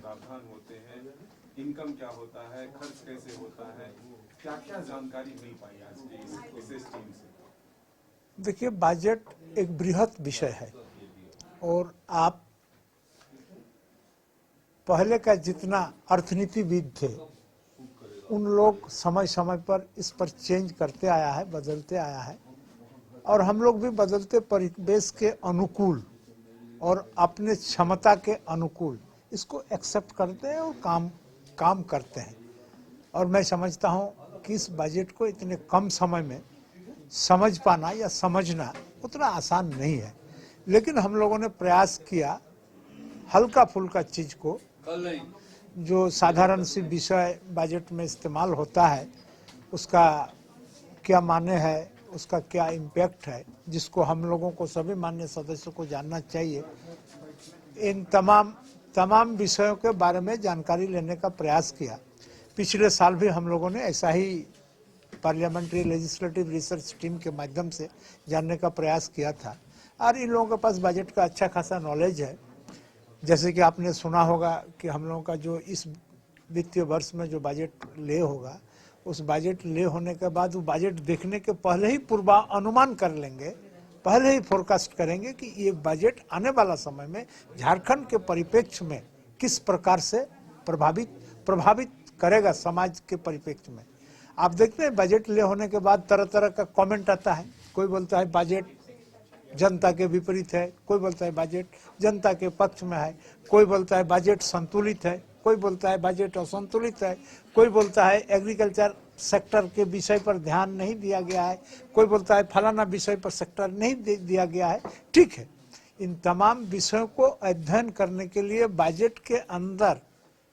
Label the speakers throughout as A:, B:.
A: प्रावधान होते हैं, इनकम क्या होता है, खर्च कैसे होता है, क्या क्या जानकारी मिल पाई आज की इस विशेष टीम से?
B: देखिए, बजट एक बृहत विषय है और आप पहले का जितना अर्थनीतिविद थे उन लोग समय समय पर इस पर चेंज करते आया है, बदलते आया है और हम लोग भी बदलते परिवेश के अनुकूल और अपने क्षमता के अनुकूल इसको एक्सेप्ट करते हैं और काम करते हैं। और मैं समझता हूँ कि इस बजट को इतने कम समय में समझ पाना या समझना उतना आसान नहीं है, लेकिन हम लोगों ने प्रयास किया हल्का फुल्का चीज को, जो साधारण सी विषय बजट में इस्तेमाल होता है उसका क्या माने है, उसका क्या इम्पैक्ट है, जिसको हम लोगों को सभी मान्य सदस्यों को जानना चाहिए। इन तमाम विषयों के बारे में जानकारी लेने का प्रयास किया। पिछले साल भी हम लोगों ने ऐसा ही पार्लियामेंट्री लेजिस्लेटिव रिसर्च टीम के माध्यम से जानने का प्रयास किया था और इन लोगों के पास बजट का अच्छा खासा नॉलेज है। जैसे कि आपने सुना होगा कि हम लोगों का जो इस वित्तीय वर्ष में जो बजट ले होगा, उस बजट ले होने के बाद वो बजट देखने के पहले ही पूर्वानुमान कर लेंगे, पहले ही फोरकास्ट करेंगे कि ये बजट आने वाला समय में झारखंड के परिप्रेक्ष्य में किस प्रकार से प्रभावित करेगा समाज के परिप्रेक्ष्य में। आप देखते हैं बजट ले होने के बाद तरह तरह का कमेंट आता है। कोई बोलता है बजट जनता के विपरीत है, कोई बोलता है बजट जनता के पक्ष में है, कोई बोलता है बजट संतुलित है, कोई बोलता है बजट असंतुलित है, कोई बोलता है एग्रीकल्चर सेक्टर के विषय पर ध्यान नहीं दिया गया है, कोई बोलता है फलाना विषय पर सेक्टर नहीं दिया गया है। ठीक है, इन तमाम विषयों को अध्ययन करने के लिए बजट के अंदर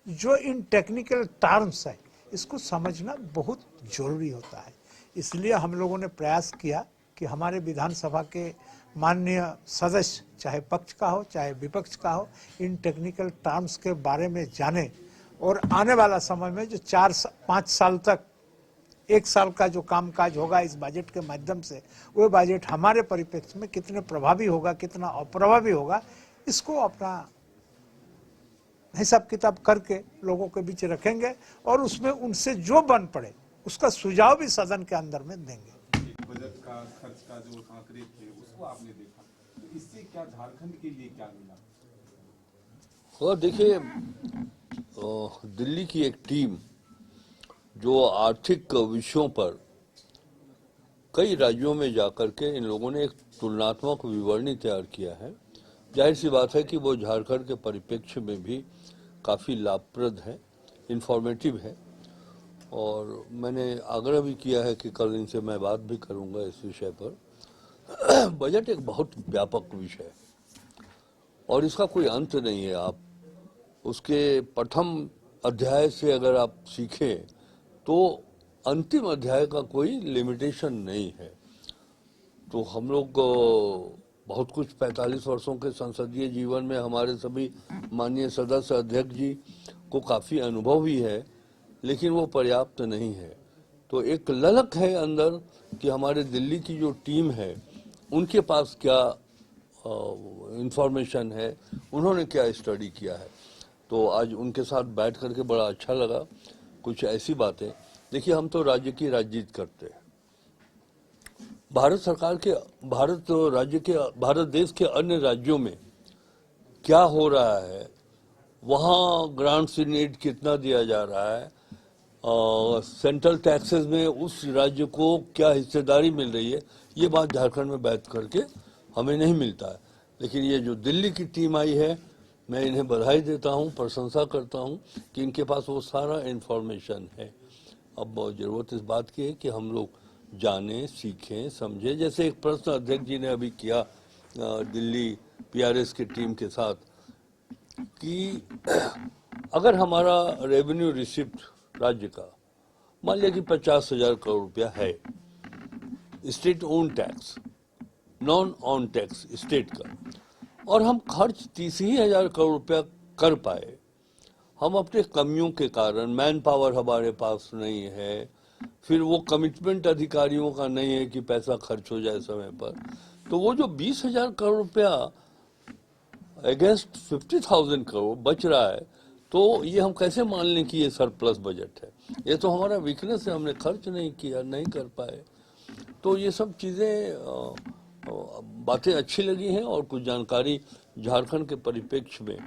B: जो इन टेक्निकल टर्म्स है इसको समझना बहुत जरूरी होता है। इसलिए हम लोगों ने प्रयास किया कि हमारे विधानसभा के माननीय सदस्य, चाहे पक्ष का हो चाहे विपक्ष का हो, इन टेक्निकल टर्म्स के बारे में जाने और आने वाला समय में जो 4-5 साल तक 1 साल का जो कामकाज होगा इस बजट के माध्यम से, वो बजट हमारे परिप्रेक्ष्य में कितने प्रभावी होगा, कितना अप्रभावी होगा, इसको अपना हिसाब किताब करके लोगों के बीच रखेंगे और उसमें उनसे जो बन पड़े उसका सुझाव भी सदन के अंदर में देंगे।
A: बजट का खर्च का जो आंकड़े थे उसको आपने देखा, तो इससे क्या झारखंड के लिए क्या मिला?
C: और देखिए, दिल्ली की एक टीम जो आर्थिक विषयों पर कई राज्यों में जाकर के इन लोगों ने एक तुलनात्मक विवरणी तैयार किया है। जाहिर सी बात है कि वो झारखंड के परिप्रेक्ष्य में भी काफ़ी लाभप्रद है, इंफॉर्मेटिव है और मैंने आग्रह भी किया है कि कल इनसे मैं बात भी करूंगा इस विषय पर। बजट एक बहुत व्यापक विषय है और इसका कोई अंत नहीं है। आप उसके प्रथम अध्याय से अगर आप सीखें तो अंतिम अध्याय का कोई लिमिटेशन नहीं है। तो हम लोग बहुत कुछ 45 वर्षों के संसदीय जीवन में हमारे सभी माननीय सदस्य अध्यक्ष जी को काफ़ी अनुभव भी है, लेकिन वो पर्याप्त नहीं है। तो एक ललक है अंदर कि हमारे दिल्ली की जो टीम है उनके पास क्या इंफॉर्मेशन है, उन्होंने क्या स्टडी किया है। तो आज उनके साथ बैठ करके बड़ा अच्छा लगा। कुछ ऐसी बातें, देखिए हम तो राज्य की राजनीति करते हैं। भारत देश के अन्य राज्यों में क्या हो रहा है, वहाँ ग्रांट्स इन एड कितना दिया जा रहा है, सेंट्रल टैक्सेस में उस राज्य को क्या हिस्सेदारी मिल रही है, ये बात झारखंड में बैठ करके हमें नहीं मिलता है। लेकिन ये जो दिल्ली की टीम आई है, मैं इन्हें बधाई देता हूँ, प्रशंसा करता हूँ कि इनके पास वो सारा इन्फॉर्मेशन है। अब ज़रूरत इस बात की है कि हम लोग जानें, सीखें, समझें। जैसे एक प्रश्न अध्यक्ष जी ने अभी किया दिल्ली पीआरएस की टीम के साथ कि अगर हमारा रेवेन्यू रिसिप्ट राज्य का मान लिया कि 50,000 करोड़ रुपया है, state own tax, non on tax state का, और हम खर्च 30,000 करोड़ रुपया कर पाए, हम अपने कमियों के कारण, मैन पावर हमारे पास नहीं है, फिर वो कमिटमेंट अधिकारियों का नहीं है कि पैसा खर्च हो जाए समय पर, तो वो जो 20,000 करोड़ रुपया अगेंस्ट 50,000 करोड़ बच रहा है, तो ये हम कैसे मान लें कि ये सरप्लस बजट है? ये तो हमारा वीकनेस है, हमने खर्च नहीं किया, नहीं कर पाए। तो ये सब चीज़ें बातें अच्छी लगी हैं और कुछ जानकारी झारखंड के परिप्रेक्ष्य में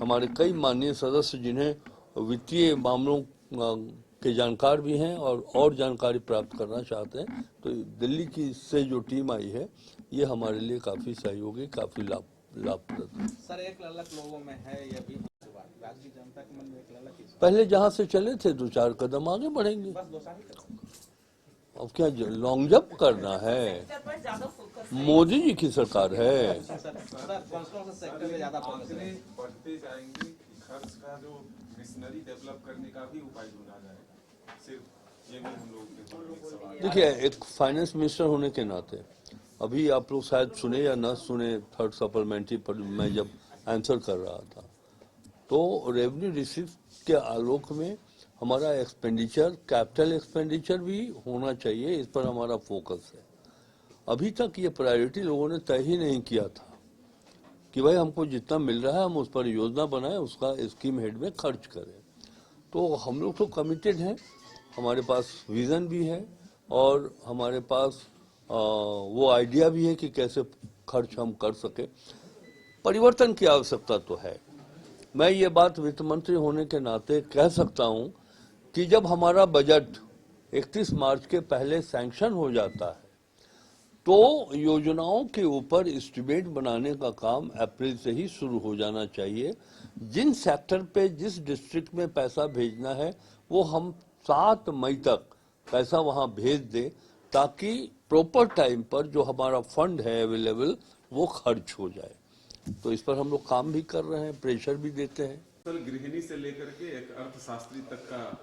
C: हमारे कई माननीय सदस्य जिन्हें वित्तीय मामलों के जानकार भी हैं और जानकारी प्राप्त करना चाहते हैं, तो दिल्ली की से जो टीम आई है ये हमारे लिए काफ़ी सहयोगी, काफ़ी लाभप्रद है।
D: सर, एक ललक लोगों में है, ये भी बात की जनता के मन में एक ललक है।
C: पहले जहाँ से चले थे 2-4 कदम आगे बढ़ेंगे।
D: बस 2 साल ही करो।
C: अब क्या लॉन्ग जंप करना है? मोदी जी की सरकार है।
D: सर, कौन से सेक्टर में ज्यादा फोकस है?
A: बढ़ते जाएंगे कि खर्च का जो मिशनरी डेवलप करने का भी उपाय ढूंढा जाएगा। सिर्फ ये नहीं हम लोग के एक सवाल है।
C: देखिए, एक फाइनेंस मिनिस्टर होने के नाते अभी आप लोग शायद सुने या न सुने, थर्ड सप्लीमेंट्री पर मैं जब आंसर कर रहा था तो रेवेन्यू रिसीव के आलोक में हमारा एक्सपेंडिचर, कैपिटल एक्सपेंडिचर भी होना चाहिए, इस पर हमारा फोकस है। अभी तक ये प्रायोरिटी लोगों ने तय ही नहीं किया था कि भाई हमको जितना मिल रहा है हम उस पर योजना बनाएं, उसका स्कीम हेड में खर्च करें। तो हम लोग तो कमिटेड हैं, हमारे पास विज़न भी है और हमारे पास वो आइडिया भी है कि कैसे खर्च हम कर सके। परिवर्तन की आवश्यकता तो है। मैं ये बात वित्त मंत्री होने के नाते कह सकता हूँ कि जब हमारा बजट 31 मार्च के पहले सैंक्शन हो जाता है तो योजनाओं के ऊपर एस्टिमेट बनाने का काम अप्रैल से ही शुरू हो जाना चाहिए। जिन सेक्टर पे जिस डिस्ट्रिक्ट में पैसा भेजना है वो हम 7 मई तक पैसा वहां भेज दें ताकि प्रॉपर टाइम पर जो हमारा फंड है अवेलेबल वो खर्च हो जाए। तो इस पर हम लोग काम भी कर रहे हैं, प्रेशर भी देते हैं।
A: गृहिणी से लेकर के एक अर्थशास्त्री तक का।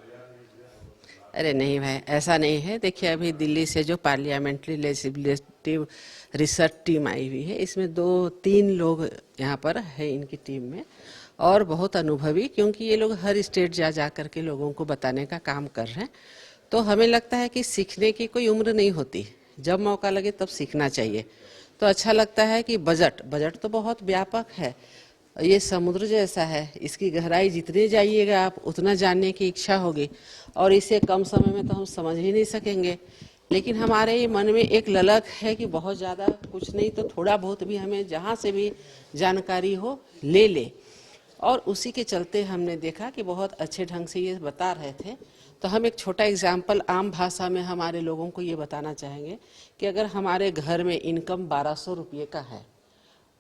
E: अरे नहीं भाई, ऐसा नहीं है। देखिए, अभी दिल्ली से जो पार्लियामेंट्री लेजिस्लेटिव रिसर्च टीम आई हुई है, इसमें 2-3 लोग यहाँ पर है इनकी टीम में और बहुत अनुभवी, क्योंकि ये लोग हर स्टेट जा करके लोगों को बताने का काम कर रहे हैं। तो हमें लगता है कि सीखने की कोई उम्र नहीं होती, जब मौका लगे तब सीखना चाहिए। तो अच्छा लगता है कि बजट तो बहुत व्यापक है, ये समुद्र जैसा है, इसकी गहराई जितने जाइएगा आप उतना जानने की इच्छा होगी और इसे कम समय में तो हम समझ ही नहीं सकेंगे। लेकिन हमारे मन में एक ललक है कि बहुत ज़्यादा कुछ नहीं तो थोड़ा बहुत भी हमें जहाँ से भी जानकारी हो ले ले, और उसी के चलते हमने देखा कि बहुत अच्छे ढंग से ये बता रहे थे। तो हम एक छोटा एग्जाम्पल आम भाषा में हमारे लोगों को ये बताना चाहेंगे कि अगर हमारे घर में इनकम 1200 रुपये का है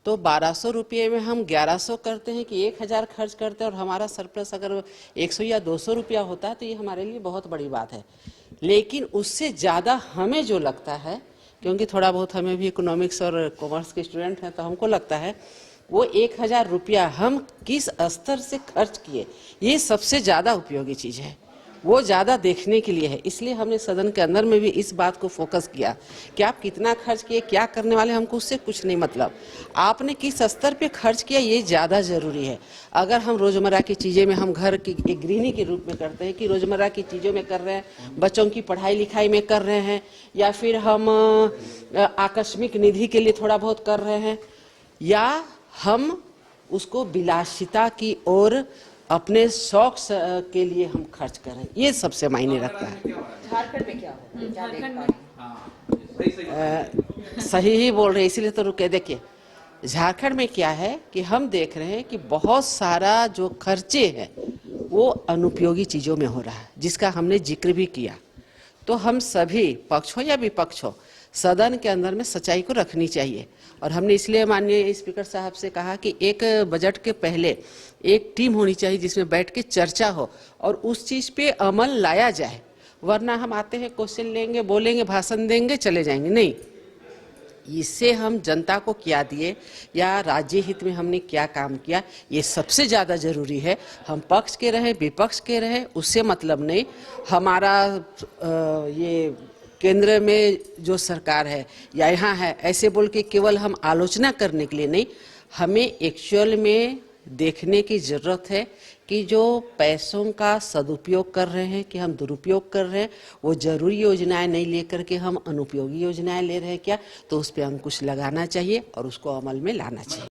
E: तो 1200 रुपये में हम 1100 करते हैं कि 1000 खर्च करते हैं और हमारा सरप्लस अगर 100 या 200 रुपया होता है तो ये हमारे लिए बहुत बड़ी बात है। लेकिन उससे ज़्यादा हमें जो लगता है, क्योंकि थोड़ा बहुत हमें भी इकोनॉमिक्स और कॉमर्स के स्टूडेंट हैं, तो हमको लगता है वो 1000 रुपया हम किस स्तर से खर्च किए, ये सबसे ज़्यादा उपयोगी चीज़ है, वो ज़्यादा देखने के लिए है। इसलिए हमने सदन के अंदर में भी इस बात को फोकस किया कि आप कितना खर्च किए, क्या करने वाले, हमको उससे कुछ नहीं मतलब, आपने किस स्तर पे खर्च किया ये ज़्यादा ज़रूरी है। अगर हम रोज़मर्रा की चीज़ें में, हम घर की एक गृहिणी के रूप में करते हैं कि रोज़मर्रा की चीज़ों में कर रहे हैं, बच्चों की पढ़ाई लिखाई में कर रहे हैं, या फिर हम आकस्मिक निधि के लिए थोड़ा बहुत कर रहे हैं, या हम उसको विलासिता की ओर अपने शौक के लिए हम खर्च करें, ये सबसे मायने रखता है।
F: झारखंड में क्या हो, क्या देख पा रहे हैं?
E: सही ही बोल रहे, इसीलिए तो रुके। देखिए, झारखंड में क्या है कि हम देख रहे हैं कि बहुत सारा जो खर्चे हैं वो अनुपयोगी चीज़ों में हो रहा है, जिसका हमने जिक्र भी किया। तो हम सभी, पक्ष हो या विपक्ष हो, सदन के अंदर में सच्चाई को रखनी चाहिए। और हमने इसलिए माननीय स्पीकर साहब से कहा कि एक बजट के पहले एक टीम होनी चाहिए जिसमें बैठ के चर्चा हो और उस चीज़ पे अमल लाया जाए। वरना हम आते हैं, क्वेश्चन लेंगे, बोलेंगे, भाषण देंगे, चले जाएंगे। नहीं, इससे हम जनता को क्या दिए या राज्य हित में हमने क्या काम किया, ये सबसे ज़्यादा ज़रूरी है। हम पक्ष के रहे, विपक्ष के रहे, उससे मतलब नहीं। हमारा ये केंद्र में जो सरकार है या यहाँ है, ऐसे बोल के केवल हम आलोचना करने के लिए नहीं, हमें एक्चुअल में देखने की ज़रूरत है कि जो पैसों का सदुपयोग कर रहे हैं कि हम दुरुपयोग कर रहे हैं, वो जरूरी योजनाएं नहीं लेकर के हम अनुपयोगी योजनाएं ले रहे हैं क्या, तो उस पर अंकुश लगाना चाहिए और उसको अमल में लाना चाहिए।